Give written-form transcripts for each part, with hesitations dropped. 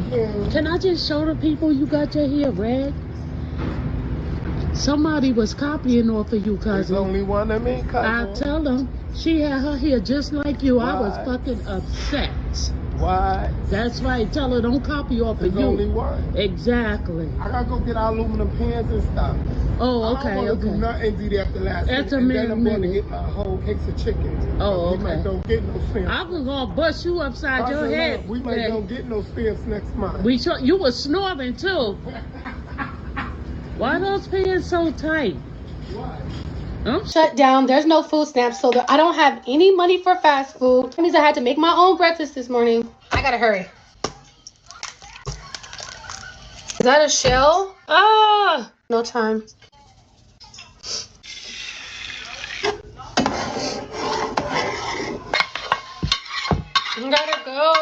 Can I just show the people you got your hair red? Somebody was copying off of you, cousin. There's only one of me, cousin. I tell them she had her hair just like you. Why? I was fucking upset. Why? That's right. Tell her don't copy off of you. There's only one. Exactly. I gotta go get our aluminum pans and stuff. Oh, I okay, don't want to do nothing do that the last That's minute. a And then I'm going to minute. get my whole case of chicken. Oh, We might don't get no stamps. I was gonna bust you upside your head. We might don't get no stamps next month. You was snoring too. Why are those pants so tight? What? Shut down. There's no food stamps, so I don't have any money for fast food. That means I had to make my own breakfast this morning. I gotta hurry. Is that a shell? Ah, no time. I gotta go.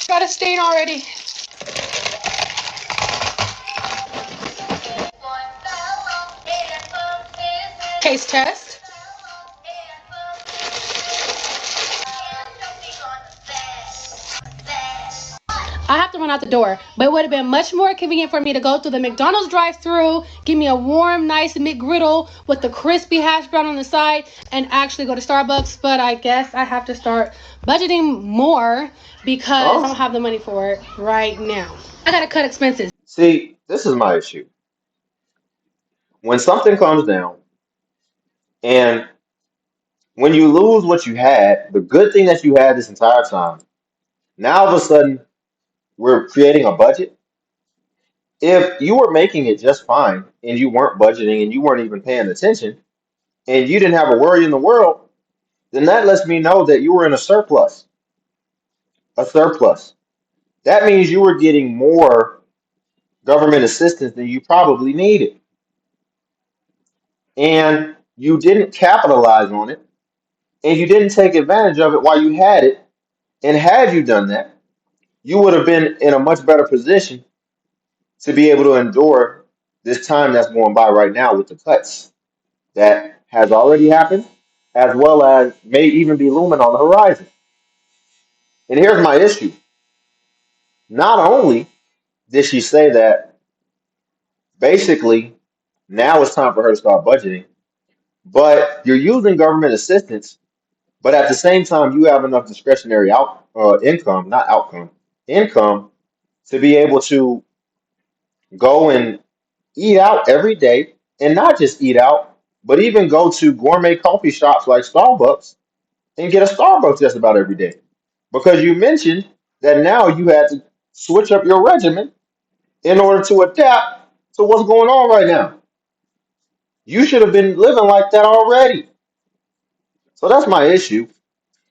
Got a stain already. Taste test. I have to run out the door, but it would have been much more convenient for me to go through the McDonald's drive-thru, give me a warm, nice McGriddle with the crispy hash brown on the side, and actually go to Starbucks. But I guess I have to start budgeting more because I don't have the money for it right now. I gotta cut expenses. See, this is my issue. When something comes down and when you lose what you had, the good thing that you had this entire time, now all of a sudden we're creating a budget. If you were making it just fine and you weren't budgeting and you weren't even paying attention and you didn't have a worry in the world, then that lets me know that you were in a surplus. A surplus. That means you were getting more government assistance than you probably needed. And you didn't capitalize on it and you didn't take advantage of it while you had it. And had you done that, you would have been in a much better position to be able to endure this time that's going by right now with the cuts that has already happened, as well as may even be looming on the horizon. And here's my issue. Not only did she say that basically now it's time for her to start budgeting, but you're using government assistance, but at the same time you have enough discretionary income, not outcome, income to be able to go and eat out every day, and not just eat out, but even go to gourmet coffee shops like Starbucks and get a Starbucks just about every day. Because you mentioned that now you had to switch up your regimen in order to adapt to what's going on right now. You should have been living like that already. So that's my issue.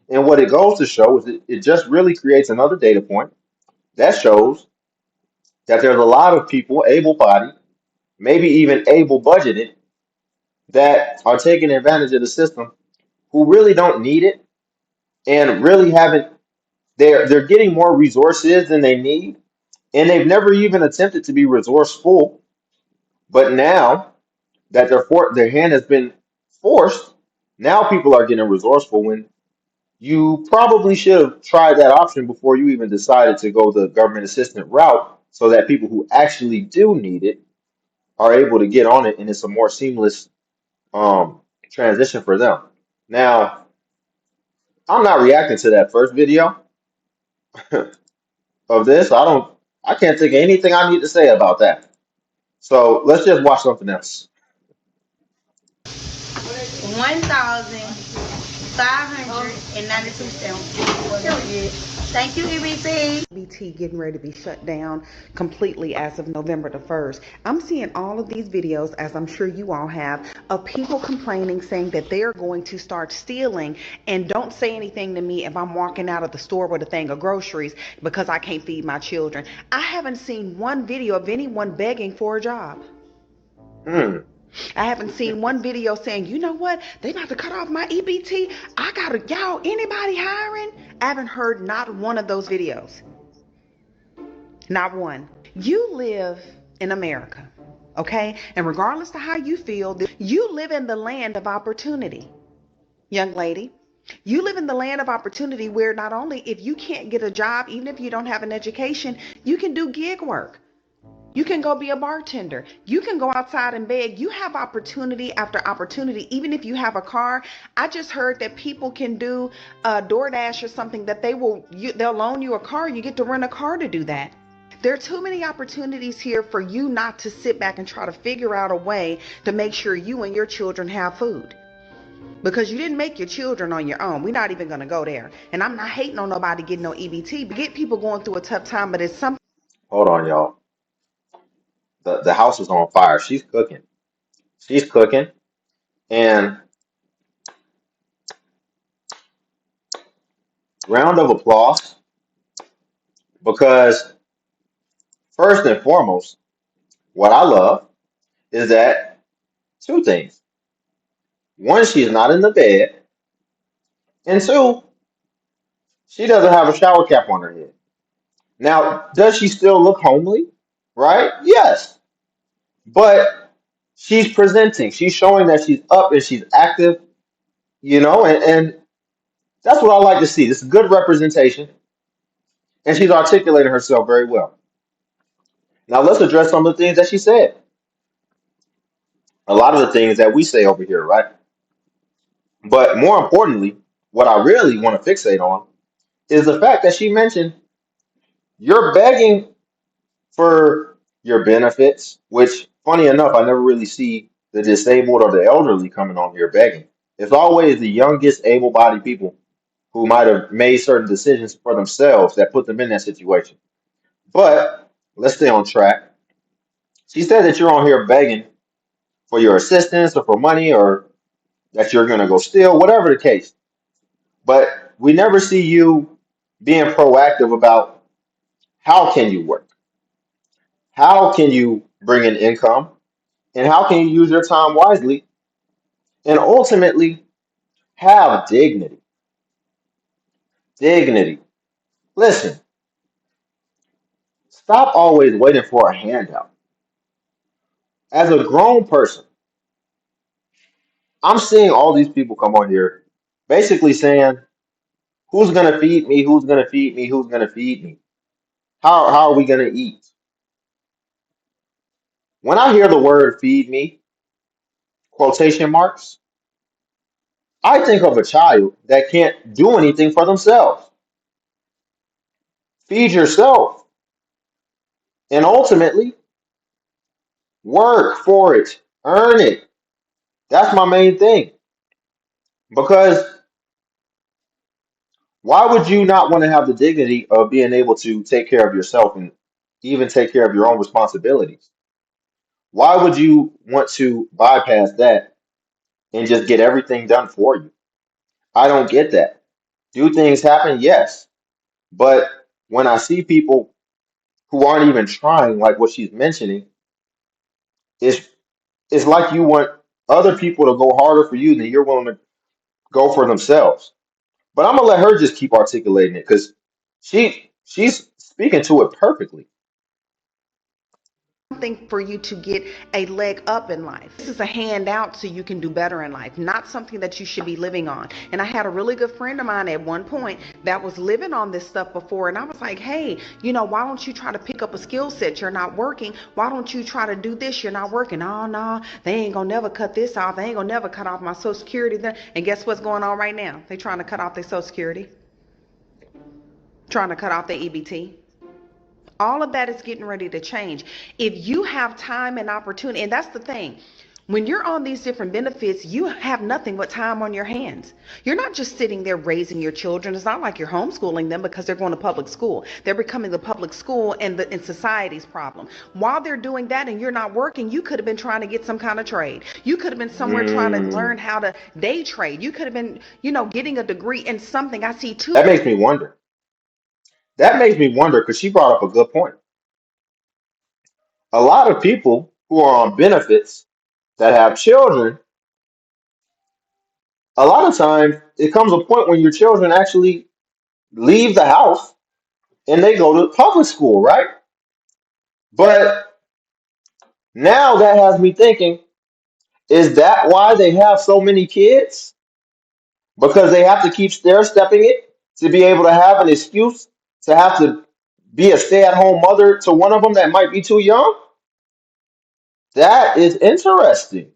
And what it goes to show is it just really creates another data point that shows that there's a lot of people, able bodied, maybe even able budgeted, that are taking advantage of the system who really don't need it and really haven't they're getting more resources than they need, and they've never even attempted to be resourceful, but now that their hand has been forced, now people are getting resourceful when you probably should have tried that option before you even decided to go the government assistant route, so that people who actually do need it are able to get on it and it's a more seamless transition for them. Now, I'm not reacting to that first video of this. I can't think of anything I need to say about that. So let's just watch something else. 1,592 stamps. Period. Thank you, EBT. EBT getting ready to be shut down completely as of November the 1st. I'm seeing all of these videos, as I'm sure you all have, of people complaining, saying that they're going to start stealing, and don't say anything to me if I'm walking out of the store with a thing of groceries because I can't feed my children. I haven't seen one video of anyone begging for a job. I haven't seen one video saying, you know what, they about to cut off my EBT. Y'all, anybody hiring? I haven't heard not one of those videos. Not one. You live in America. Okay? And regardless of how you feel, you live in the land of opportunity, young lady. You live in the land of opportunity where not only if you can't get a job, even if you don't have an education, you can do gig work. You can go be a bartender. You can go outside and beg. You have opportunity after opportunity. Even if you have a car, I just heard that people can do DoorDash or something that they'll loan you a car. You get to rent a car to do that. There are too many opportunities here for you not to sit back and try to figure out a way to make sure you and your children have food. Because you didn't make your children on your own. We're not even going to go there. And I'm not hating on nobody getting no EBT, but get people going through a tough time, but it's something. Hold on, y'all. The house is on fire. She's cooking. She's cooking. And round of applause because first and foremost, what I love is that two things. One, she's not in the bed. And two, she doesn't have a shower cap on her head. Now, does she still look homely? Right? Yes. But she's presenting. She's showing that she's up and she's active, and that's what I like to see. This is good representation. And she's articulating herself very well. Now, let's address some of the things that she said. A lot of the things that we say over here, right? But more importantly, what I really want to fixate on is the fact that she mentioned you're begging for your benefits, which, funny enough, I never really see the disabled or the elderly coming on here begging. It's always the youngest able bodied people who might have made certain decisions for themselves that put them in that situation. But let's stay on track. She said that you're on here begging for your assistance or for money or that you're going to go steal, whatever the case. But we never see you being proactive about how can you work? How can you bring in income? And how can you use your time wisely and ultimately have dignity? Dignity. Listen, stop always waiting for a handout. As a grown person, I'm seeing all these people come on here basically saying, who's going to feed me? Who's going to feed me? Who's going to feed me? How are we going to eat? When I hear the word feed me, quotation marks, I think of a child that can't do anything for themselves. Feed yourself and ultimately work for it, earn it. That's my main thing. Because why would you not want to have the dignity of being able to take care of yourself and even take care of your own responsibilities? Why would you want to bypass that and just get everything done for you? I don't get that. Do things happen? Yes. But when I see people who aren't even trying, like what she's mentioning, it's it's like you want other people to go harder for you than you're willing to go for themselves. But I'm gonna let her just keep articulating it because she's speaking to it perfectly. Something for you to get a leg up in life. This is a handout so you can do better in life, not something that you should be living on. And I had a really good friend of mine at one point that was living on this stuff before. And I was like, hey, why don't you try to pick up a skill set? You're not working. Why don't you try to do this? You're not working. Oh, no, they ain't going to never cut this off. They ain't going to never cut off my Social Security. And guess what's going on right now? They trying to cut off their Social Security, trying to cut off their EBT. All of that is getting ready to change. If you have time and opportunity, and that's the thing, when you're on these different benefits, you have nothing but time on your hands. You're not just sitting there raising your children. It's not like you're homeschooling them because they're going to public school. They're becoming the public school and society's problem. While they're doing that and you're not working, you could have been trying to get some kind of trade. You could have been somewhere trying to Mm, learn how to day trade. You could have been, getting a degree in something. I see two. that makes me wonder. That makes me wonder because she brought up a good point. A lot of people who are on benefits that have children, a lot of times it comes a point when your children actually leave the house and they go to public school, right? But Now that has me thinking, is that why they have so many kids? Because they have to keep stair-stepping it to be able to have an excuse to have to be a stay-at-home mother to one of them that might be too young? That is interesting.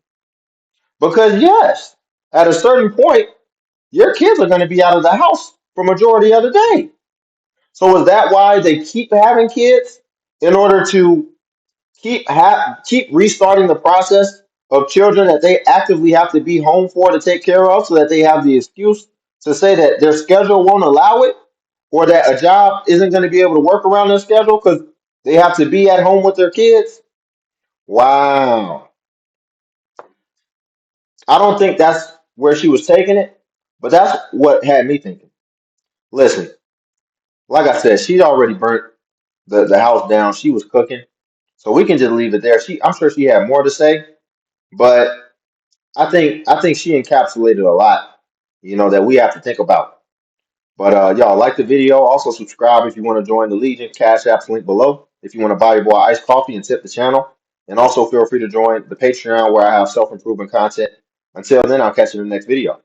Because yes, at a certain point, your kids are going to be out of the house for majority of the day. So is that why they keep having kids in order to keep restarting the process of children that they actively have to be home for to take care of, so that they have the excuse to say that their schedule won't allow it, or that a job isn't going to be able to work around their schedule because they have to be at home with their kids? Wow. I don't think that's where she was taking it, but that's what had me thinking. Listen, like I said, she'd already burnt the house down. She was cooking. So we can just leave it there. I'm sure she had more to say, but I think she encapsulated a lot, that we have to think about. But y'all like the video. Also subscribe if you want to join the Legion. Cash App's link below. If you want to buy your boy iced coffee and tip the channel. And also feel free to join the Patreon where I have self-improvement content. Until then, I'll catch you in the next video.